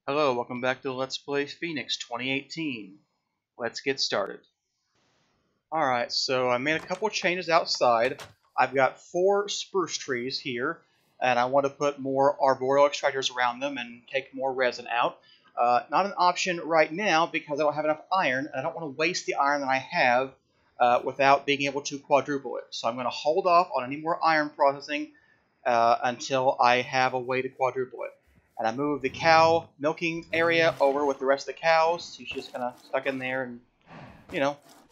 Hello, welcome back to Let's Play Phoenix 2018. Let's get started. Alright, so I made a couple changes outside. I've got 4 spruce trees here, and I want to put more arboreal extractors around them and take more resin out. Not an option right now because I don't have enough iron, and I don't want to waste the iron that I have without being able to quadruple it. So I'm going to hold off on any more iron processing until I have a way to quadruple it. And I moved the cow milking area over with the rest of the cows. She's just kind of stuck in there and,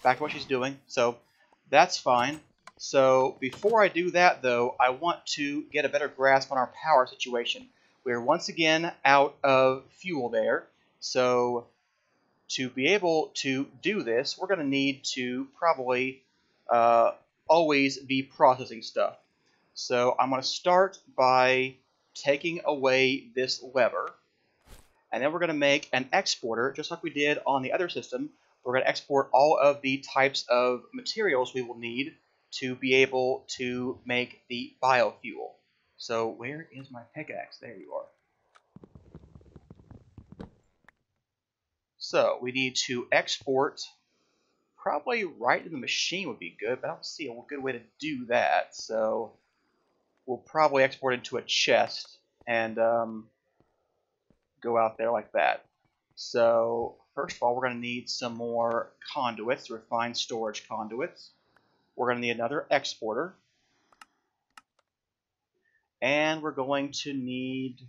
back to what she's doing. So that's fine. So before I do that, though, I want to get a better grasp on our power situation. We're once again out of fuel there. So to be able to do this, we're going to need to probably always be processing stuff. So I'm going to start by taking away this lever, and then we're going to make an exporter, just like we did on the other system. We're going to export all of the types of materials we will need to be able to make the biofuel. So where is my pickaxe? There you are. So we need to export, probably right in the machine would be good, but I don't see a good way to do that. So we'll probably export into a chest and go out there like that. So first of all, we're going to need some more conduits, refined storage conduits. We're going to need another exporter. And we're going to need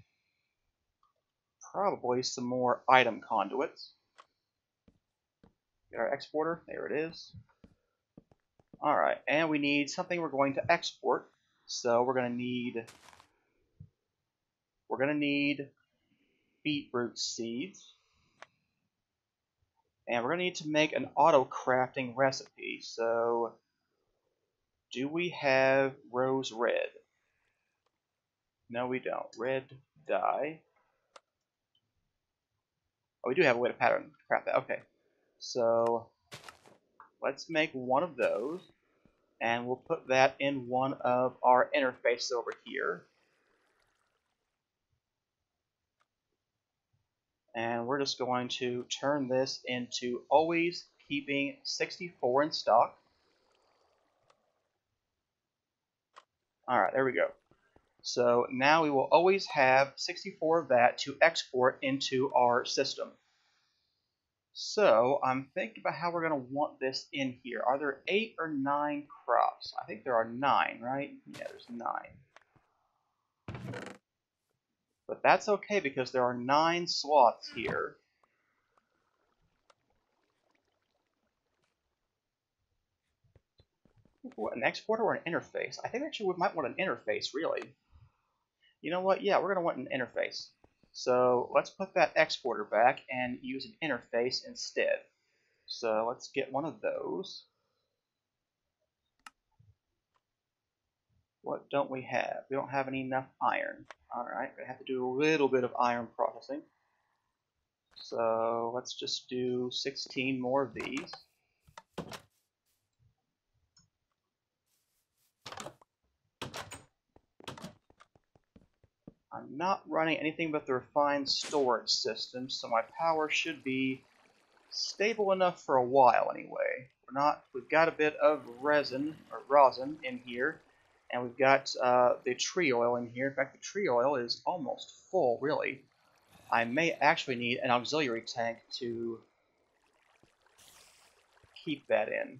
probably some more item conduits. Get our exporter. There it is. Alright, and we need something we're going to export. So we're going to need beetroot seeds. And we're going to need to make an auto crafting recipe. So do we have rose red? No, we don't. Red dye. Oh, we do have a way to pattern craft that. Okay. So let's make one of those. And we'll put that in one of our interfaces over here. And we're just going to turn this into always keeping 64 in stock. Alright, there we go. So now we will always have 64 of that to export into our system. So I'm thinking about how we're going to want this in here. Are there 8 or 9 crops? I think there are 9, right? Yeah, there's 9. But that's okay because there are 9 slots here. What, an exporter or an interface? I think actually we might want an interface, really. You know what? Yeah, we're going to want an interface. So let's put that exporter back and use an interface instead. So let's get one of those. What don't we have? We don't have enough iron. Alright, we're going to have to do a little bit of iron processing. So let's just do 16 more of these. I'm not running anything but the refined storage system, so my power should be stable enough for a while anyway. We've got a bit of resin or rosin in here, and we've got the tree oil in here. In fact, the tree oil is almost full, really. I may actually need an auxiliary tank to keep that in.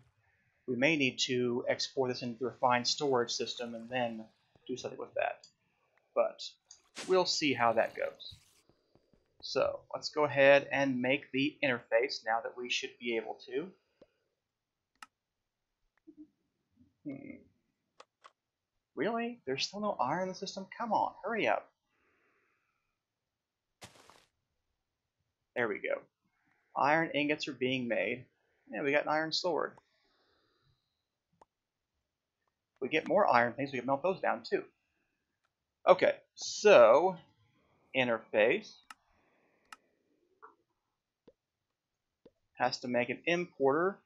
We may need to export this into the refined storage system and then do something with that. But we'll see how that goes. So let's go ahead and make the interface now that we should be able to. Really? There's still no iron in the system? Come on, hurry up. There we go. Iron ingots are being made. Yeah, we got an iron sword. If we get more iron things, we can melt those down too. Okay, so interface has to make an importer.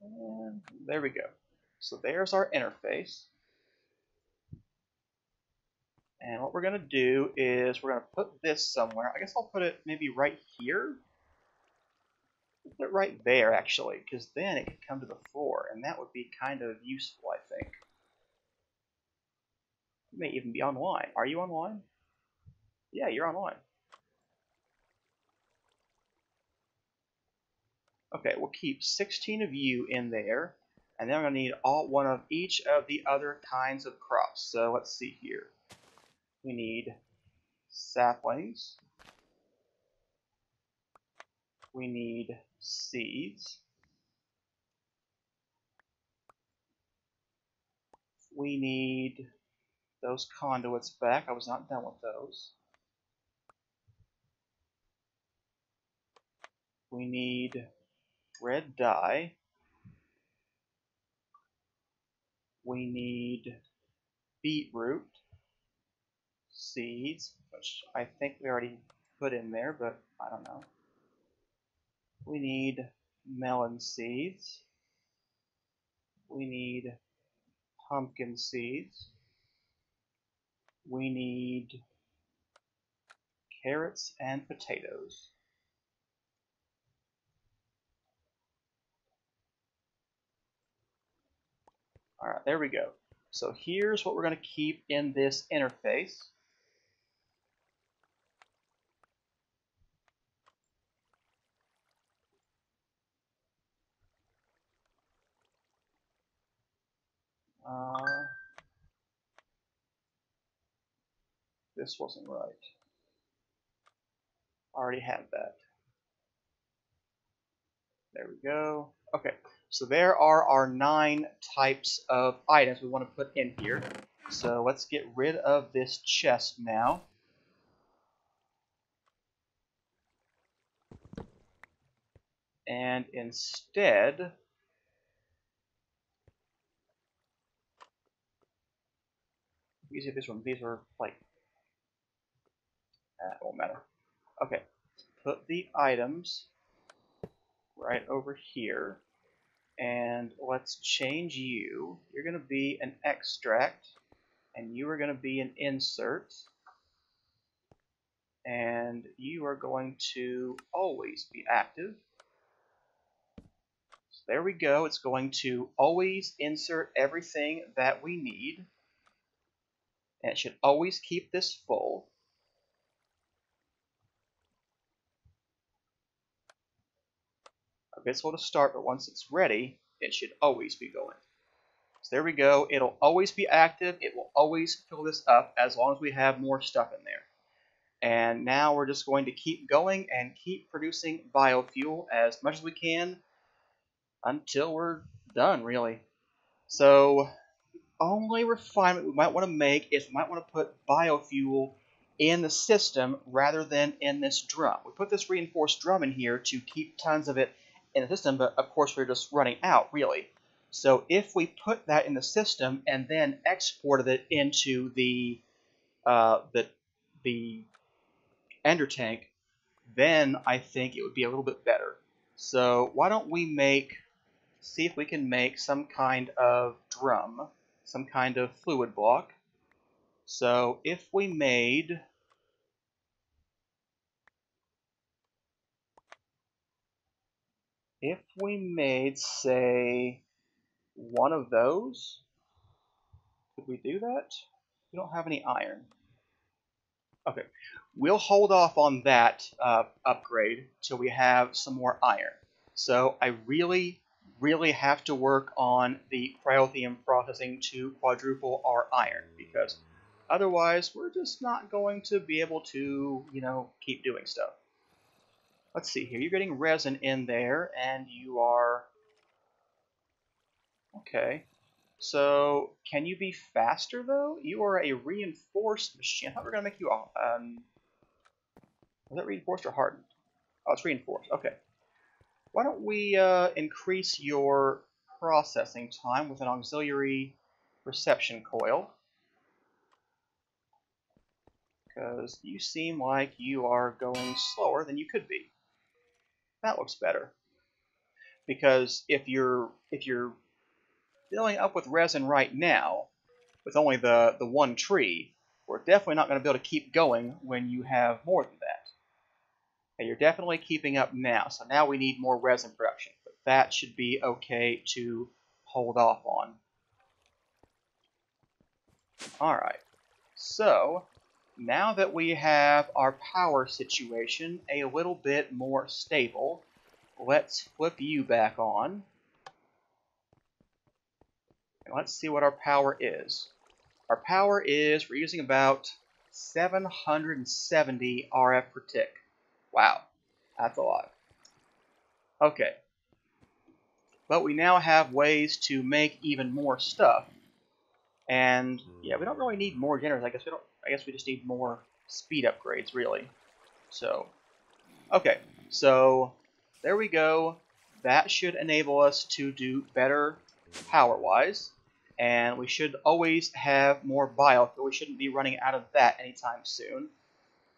And there we go. So there's our interface. And what we're going to do is we're going to put this somewhere. I guess I'll put it maybe right here. Put it right there, actually, because then it could come to the floor, and that would be kind of useful, I think. You may even be online. Are you online? Yeah, you're online. Okay, we'll keep 16 of you in there, and then I'm going to need one of each of the other kinds of crops. So let's see here. We need saplings. We need seeds. We need those conduits back. I was not done with those. We need red dye. We need beetroot seeds, which I think we already put in there, but I don't know. We need melon seeds. We need pumpkin seeds. We need carrots and potatoes. Alright, there we go. So here's what we're going to keep in this interface. This wasn't right. Already had that. There we go. Okay, so there are our 9 types of items we want to put in here. So let's get rid of this chest now. And instead, these are like, it won't matter. Okay, put the items right over here. And let's change you. You're going to be an extract, and you are going to be an insert. And you are going to always be active. So there we go. It's going to always insert everything that we need. And it should always keep this full. A bit slow to start, but once it's ready, it should always be going. So there we go. It'll always be active. It will always fill this up as long as we have more stuff in there. And now we're just going to keep going and keep producing biofuel as much as we can until we're done, really. So, only refinement we might want to make is we might want to put biofuel in the system rather than in this drum. We put this reinforced drum in here to keep tons of it in the system, but of course we're just running out, really. So if we put that in the system and then exported it into the ender tank, then I think it would be a little bit better. So why don't we see if we can make some kind of drum, some kind of fluid block. So if we made say one of those, could we do that? We don't have any iron. Okay, we'll hold off on that upgrade till we have some more iron. So I really have to work on the cryotheum processing to quadruple our iron, because otherwise we're just not going to be able to, keep doing stuff. Let's see here. You're getting resin in there, and you are... Okay. So, can you be faster, though? You are a reinforced machine. I thought we were going to make you... was that reinforced or hardened? Oh, it's reinforced. Okay. Why don't we increase your processing time with an auxiliary reception coil? Because you seem like you are going slower than you could be. That looks better. Because if you're filling up with resin right now, with only the one tree, we're definitely not going to be able to keep going when you have more than that. Okay, you're definitely keeping up now, so now we need more resin production, but that should be okay to hold off on. Alright, so now that we have our power situation a little bit more stable, let's flip you back on. And let's see what our power is. Our power is, we're using about 770 RF per tick. Wow, that's a lot. Okay. But we now have ways to make even more stuff. And yeah, we don't really need more generators. I guess we just need more speed upgrades, really. So, okay. So, there we go. That should enable us to do better power-wise. And we should always have more biofuel. We shouldn't be running out of that anytime soon.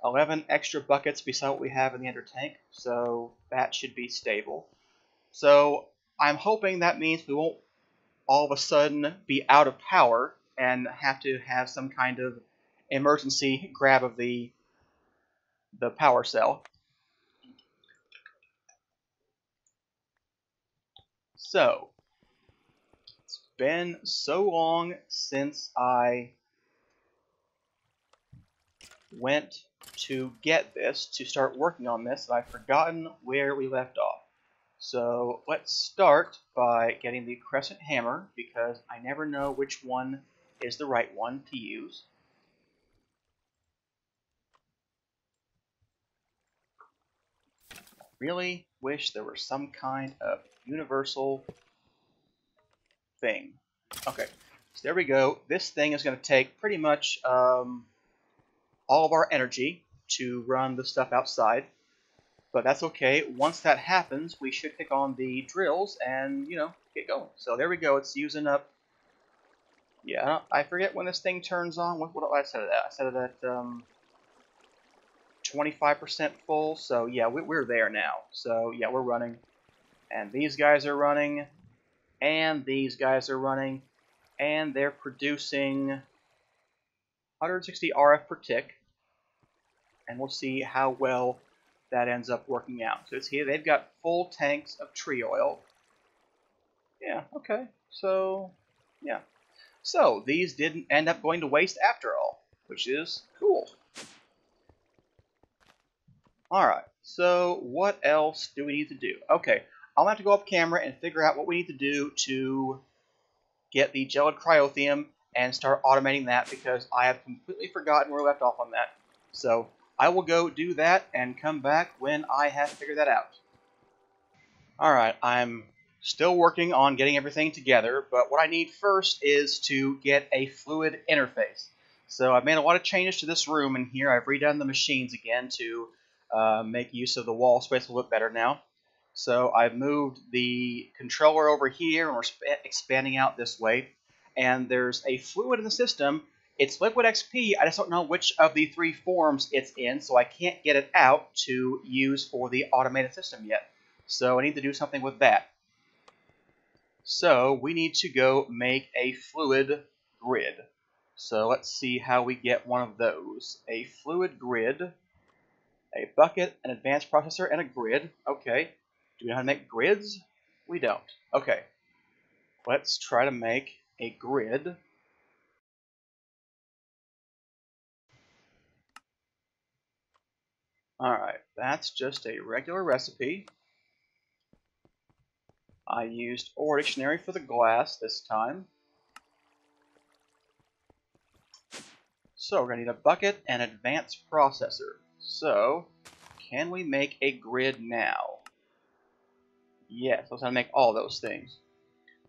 11 extra buckets beside what we have in the ender tank, so that should be stable. So I'm hoping that means we won't all of a sudden be out of power and have to have some kind of emergency grab of the power cell. So, it's been so long since I went to get this, to start working on this, that I've forgotten where we left off. So let's start by getting the crescent hammer, because I never know which one is the right one to use. I really wish there were some kind of universal thing. Okay, so there we go. This thing is going to take pretty much all of our energy to run the stuff outside. But that's okay. Once that happens, we should pick on the drills and, you know, get going. So there we go. It's using up... Yeah, I forget when this thing turns on. What I set it at? I set it at 25% full. So yeah, we're there now. So yeah, we're running. And these guys are running. And these guys are running. And they're producing 160 RF per tick. And we'll see how well that ends up working out. So it's here. They've got full tanks of tree oil. Yeah, okay. So, yeah. So, these didn't end up going to waste after all, which is cool. Alright, so what else do we need to do? Okay, I'll have to go off camera and figure out what we need to do to get the gelid cryotheum and start automating that, because I have completely forgotten where we left off on that. So, I will go do that and come back when I have figured that out. Alright, I'm still working on getting everything together, but what I need first is to get a fluid interface. So I've made a lot of changes to this room in here. I've redone the machines again to make use of the wall space a little bit better now. So I've moved the controller over here, and we're expanding out this way. And there's a fluid in the system. It's liquid XP. I just don't know which of the three forms it's in, so I can't get it out to use for the automated system yet. So I need to do something with that. So we need to go make a fluid grid. So let's see how we get one of those. A fluid grid, a bucket, an advanced processor, and a grid. Okay. Do we know how to make grids? We don't. Okay. Let's try to make a grid. Alright, that's just a regular recipe. I used Ore Dictionary for the glass this time. So we're going to need a bucket and advanced processor. So, can we make a grid now? Yes, let's make all those things.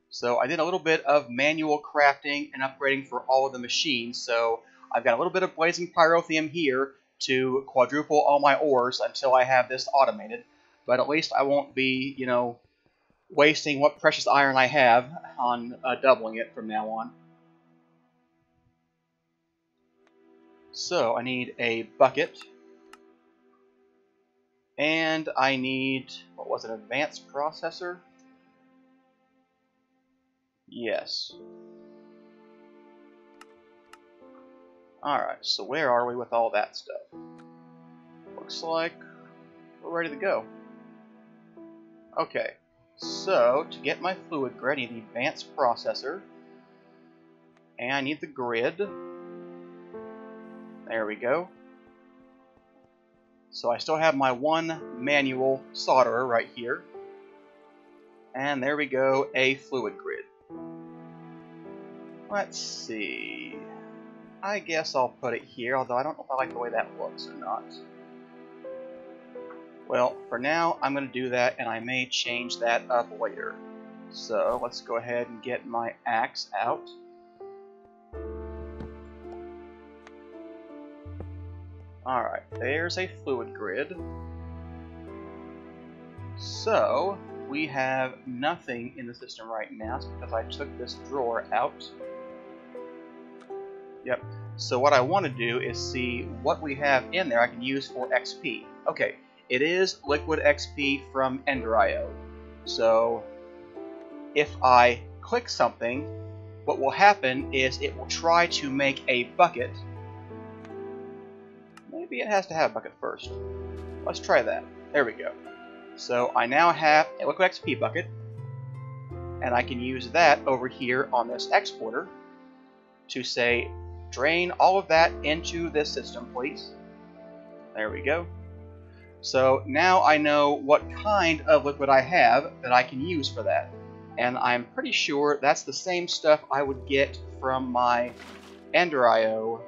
So I did a little bit of manual crafting and upgrading for all of the machines. So I've got a little bit of blazing pyrotheum here to quadruple all my ores until I have this automated. But at least I won't be, you know, wasting what precious iron I have on doubling it from now on. So I need a bucket. And I need, what was it, advanced processor? Yes. Alright, so where are we with all that stuff? Looks like we're ready to go. Okay, so to get my fluid grid, I need the advanced processor. And I need the grid. There we go. So I still have my one manual solderer right here. And there we go, a fluid grid. Let's see. I guess I'll put it here, although I don't know if I like the way that looks or not. Well, for now, I'm going to do that, and I may change that up later. So let's go ahead and get my axe out. Alright, there's a fluid grid. So, we have nothing in the system right now. It's because I took this drawer out. Yep. So what I want to do is see what we have in there I can use for XP. Okay, it is liquid XP from Ender.io. So, if I click something, what will happen is it will try to make a bucket. Maybe it has to have a bucket first. Let's try that. There we go. So I now have a liquid XP bucket, and I can use that over here on this exporter to say, drain all of that into this system, please. There we go. So now I know what kind of liquid I have that I can use for that. And I'm pretty sure that's the same stuff I would get from my Ender.io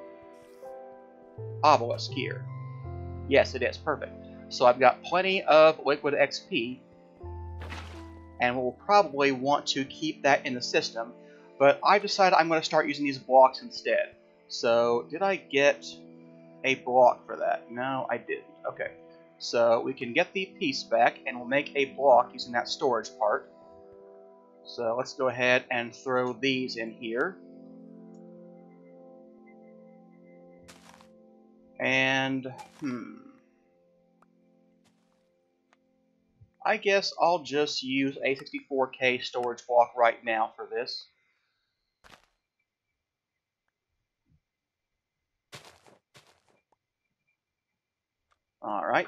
obelisk here. Yes, it is. Perfect. So I've got plenty of liquid XP, and we'll probably want to keep that in the system, but I decided I'm going to start using these blocks instead. So, did I get a block for that? No, I didn't. Okay. So, we can get the piece back, and we'll make a block using that storage part. So, let's go ahead and throw these in here. And, I guess I'll just use a 64K storage block right now for this. Alright.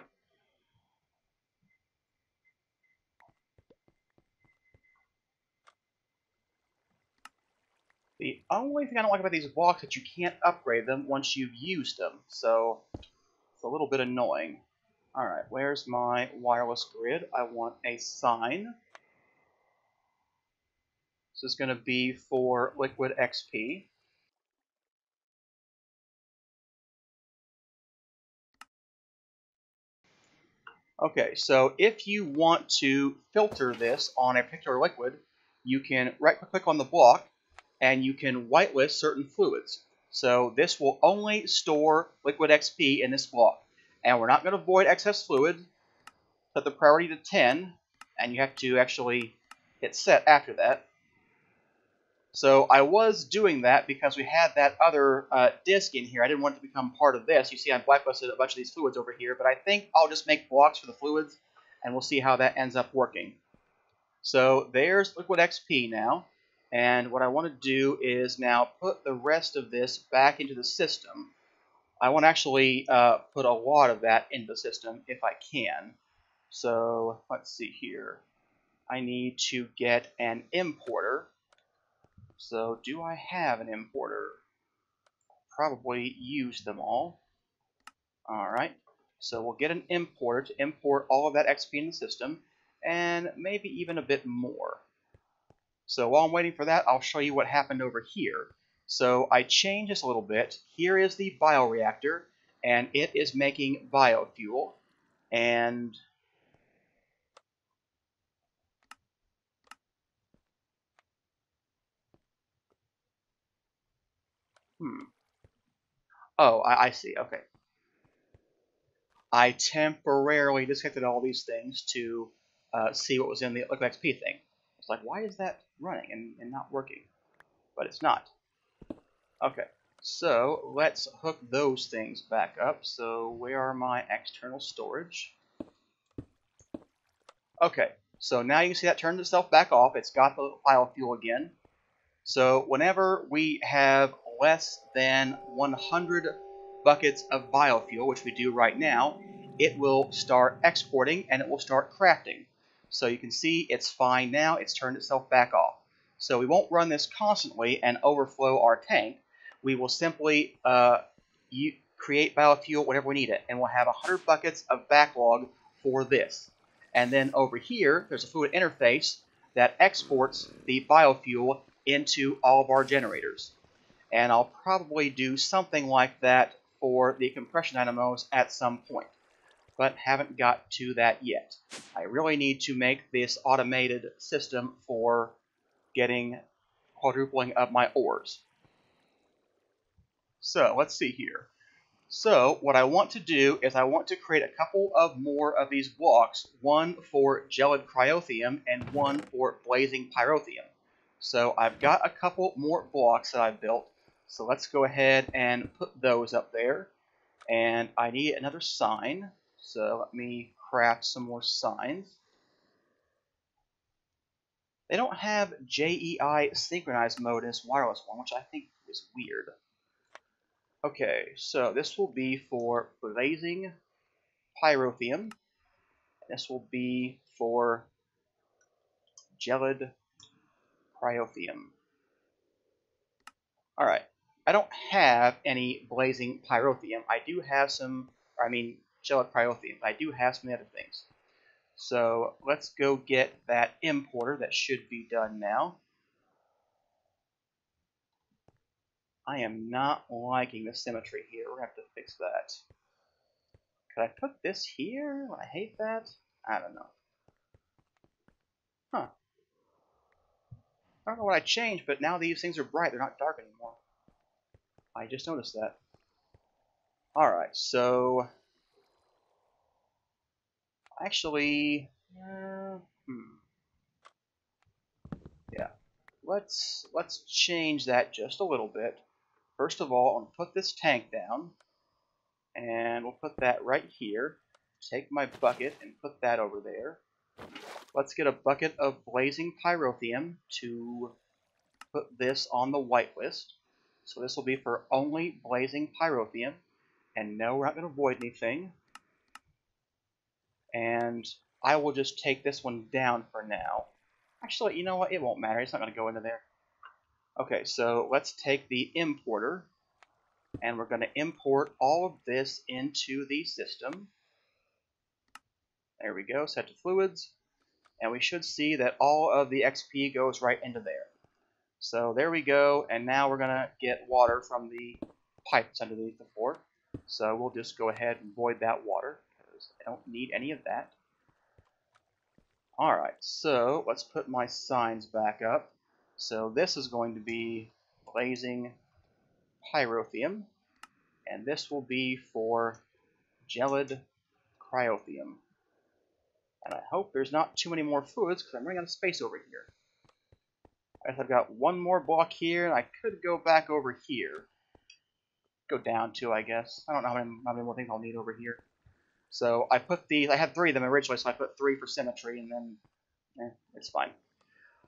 The only thing I don't like about these blocks is that you can't upgrade them once you've used them, so it's a little bit annoying. Alright, where's my wireless grid? I want a sign. This is going to be for liquid XP. Okay, so if you want to filter this on a particular liquid, you can right-click on the block, and you can whitelist certain fluids. So this will only store liquid XP in this block. And we're not going to void excess fluid. Set the priority to 10, and you have to actually hit set after that. So I was doing that because we had that other disk in here. I didn't want it to become part of this. You see I blacklisted a bunch of these fluids over here, but I think I'll just make blocks for the fluids, and we'll see how that ends up working. So there's liquid XP now, and what I want to do is now put the rest of this back into the system. I want to actually put a lot of that into the system if I can. So let's see here. I need to get an importer. So do I have an importer? Probably use them all. Alright, so we'll get an importer to import all of that XP in the system, and maybe even a bit more. So while I'm waiting for that, I'll show you what happened over here. So I changed this a little bit. Here is the bioreactor, and it is making biofuel. And oh, I see. Okay. I temporarily disconnected all these things to see what was in the liquid XP thing. It's like, why is that running and not working? But it's not. Okay, so let's hook those things back up. So where are my external storage? Okay, so now you can see that turned itself back off. It's got the biofuel again. So whenever we have less than 100 buckets of biofuel, which we do right now, it will start exporting and it will start crafting. So you can see it's fine now. It's turned itself back off. So we won't run this constantly and overflow our tank. We will simply create biofuel whenever we need it, and we'll have 100 buckets of backlog for this. And then over here, there's a fluid interface that exports the biofuel into all of our generators. And I'll probably do something like that for the compression dynamos at some point, but haven't got to that yet. I really need to make this automated system for getting quadrupling of my ores. So let's see here. So what I want to do is I want to create a couple of more of these blocks, one for gelid cryotheum and one for blazing pyrotheum. So I've got a couple more blocks that I've built. So let's go ahead and put those up there. And I need another sign. So let me craft some more signs. They don't have JEI synchronized mode in this wireless one, which I think is weird. Okay, so this will be for blazing pyrotheum. This will be for gelid cryotheum. Alright, I don't have any blazing pyrotheum. I do have some, gelid cryotheum. I do have some other things. So let's go get that importer. That should be done now. I am not liking the symmetry here. We're going to have to fix that. Could I put this here? I hate that. I don't know. Huh. I don't know what I changed, but now these things are bright. They're not dark anymore. I just noticed that. Alright, so... Actually... Yeah. Let's change that just a little bit. First of all, I'm going to put this tank down. And we'll put that right here. Take my bucket and put that over there. Let's get a bucket of blazing pyrotheum to put this on the whitelist. So this will be for only blazing pyrotheum. And no, we're not going to void anything. And I will just take this one down for now. Actually, you know what? It won't matter. It's not going to go into there. Okay, so let's take the importer. And we're going to import all of this into the system. There we go. Set to fluids. And we should see that all of the XP goes right into there. So there we go. And now we're going to get water from the pipes underneath the floor. So we'll just go ahead and void that water, because I don't need any of that. Alright, so let's put my signs back up. So this is going to be blazing pyrotheum, and this will be for gelid cryotheum. And I hope there's not too many more fluids, because I'm running out of space over here. I guess I've got one more block here, and I could go back over here. Go down to, I guess. I don't know how many more things I'll need over here. So I put these, I had 3 of them originally, so I put 3 for symmetry, and then it's fine.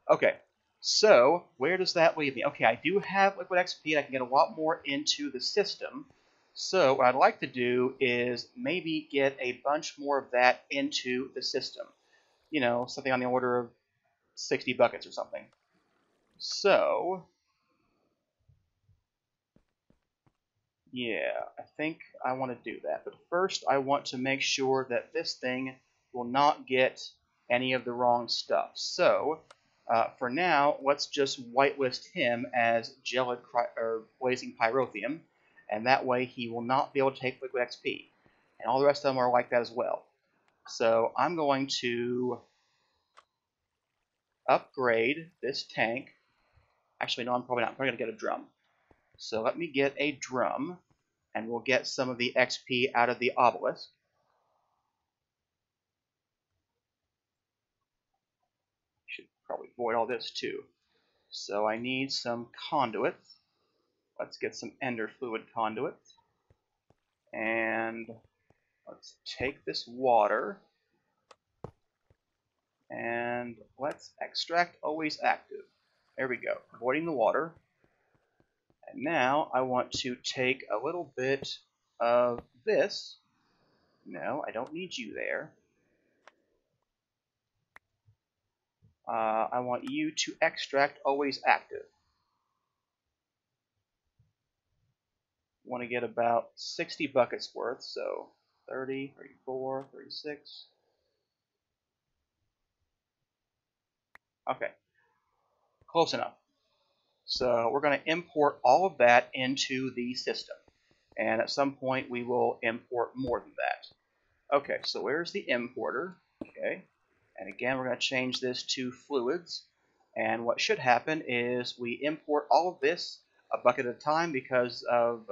Okay, so where does that leave me? Okay, I do have liquid XP, and I can get a lot more into the system. So what I'd like to do is maybe get a bunch more of that into the system. You know, something on the order of 60 buckets or something. So... yeah, I think I want to do that. But first, I want to make sure that this thing will not get any of the wrong stuff. So, for now, let's just whitelist him as gelid or blazing pyrotheum, and that way he will not be able to take liquid XP. And all the rest of them are like that as well. So I'm going to upgrade this tank. Actually, no, I'm probably not. I'm probably going to get a drum. So let me get a drum, and we'll get some of the XP out of the obelisk. Should probably void all this too. So I need some conduits. Let's get some ender fluid conduits. And let's take this water. And let's extract always active. There we go. Voiding the water. And now I want to take a little bit of this. No, I don't need you there. I want you to extract always active. Want to get about 60 buckets worth, so 30, 34, 36. Okay, close enough. So we're going to import all of that into the system. And at some point we will import more than that. Okay, so where's the importer? Okay, and again we're going to change this to fluids. And what should happen is we import all of this a bucket at a time because of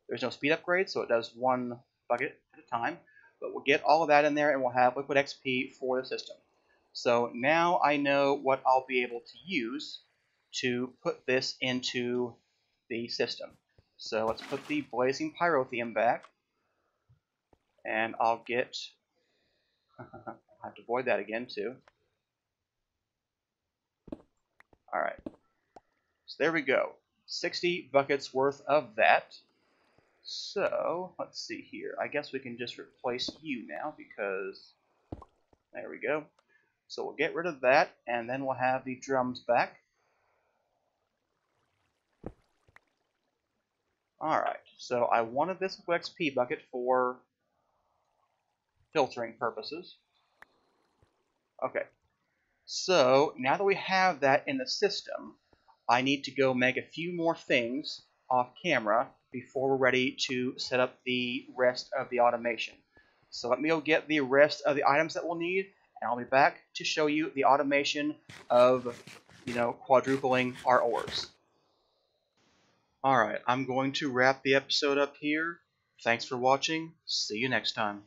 there's no speed upgrade, so it does one bucket at a time. But we'll get all of that in there and we'll have liquid XP for the system. So now I know what I'll be able to use to put this into the system. So let's put the blazing pyrotheum back, and I'll get, I'll have to avoid that again too. Alright, so there we go, 60 buckets worth of that. So let's see here, I guess we can just replace you now because, there we go. So we'll get rid of that, and then we'll have the drums back. Alright, so I wanted this XP bucket for filtering purposes. Okay, so now that we have that in the system, I need to go make a few more things off camera before we're ready to set up the rest of the automation. So let me go get the rest of the items that we'll need, and I'll be back to show you the automation of, quadrupling our ores. Alright, I'm going to wrap the episode up here. Thanks for watching. See you next time.